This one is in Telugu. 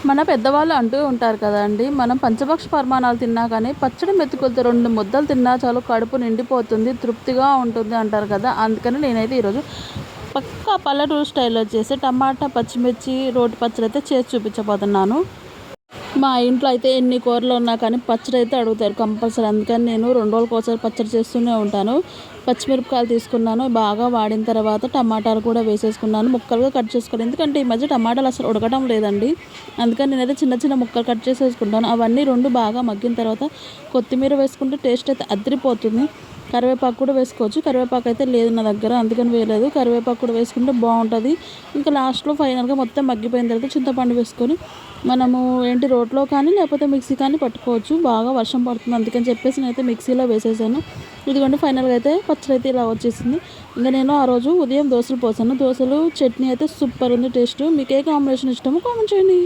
మన పెద్దవాళ్ళు అంటూ ఉంటారు కదండి, మనం పంచభక్ష పరమాణాలు తిన్నా కానీ పచ్చడి మెతుకులతో 2 ముద్దలు తిన్నా చాలు కడుపు నిండిపోతుంది, తృప్తిగా ఉంటుంది అంటారు కదా. అందుకని నేనైతే ఈరోజు పక్కా పల్లెటూరు స్టైల్లో చేసి టమాటా పచ్చిమిర్చి రోటి పచ్చడి అయితే చేసి చూపించబోతున్నాను. మా ఇంట్లో అయితే ఎన్ని కూరలు ఉన్నా కానీ పచ్చడి అయితే అడుగుతారు కంపల్సరీ. అందుకని నేను 2 రోజులకోసారి పచ్చడి చేస్తూనే ఉంటాను. పచ్చిమిరపకాయలు తీసుకున్నాను, బాగా వాడిన తర్వాత టమాటాలు కూడా వేసేసుకున్నాను, ముక్కలుగా కట్ చేసుకున్నాను. ఎందుకంటే ఈ మధ్య టమాటాలు అసలు ఉడకడం లేదండి. అందుకని నేనైతే చిన్న చిన్న ముక్కలు కట్ చేసేసుకుంటాను. అవన్నీ 2 బాగా మగ్గిన తర్వాత కొత్తిమీర వేసుకుంటే టేస్ట్ అయితే అదిరిపోతుంది. కరివేపాకు కూడా వేసుకోవచ్చు. కరివేపాకు అయితే లేదు నా దగ్గర, అందుకని వేయలేదు. కరివేపాకు కూడా వేసుకుంటే బాగుంటుంది. ఇంకా లాస్ట్లో ఫైనల్గా మొత్తం మగ్గిపోయిన తర్వాత చింతపండు వేసుకొని మనము రోట్లో కానీ లేకపోతే మిక్సీ కానీ పట్టుకోవచ్చు. బాగా వర్షం పడుతుంది అందుకని చెప్పేసి నేనైతే మిక్సీలో వేసేసాను. ఇదిగోండి ఫైనల్గా అయితే పచ్చడి అయితే ఇలా వచ్చేసింది. ఇంకా నేను ఆ రోజు ఉదయం దోశలు పోసాను. దోశలు చట్నీ అయితే సూపర్ ఉంది టేస్ట్. మీకు ఏ కాంబినేషన్ ఇష్టమో కామెంట్ చేయండి.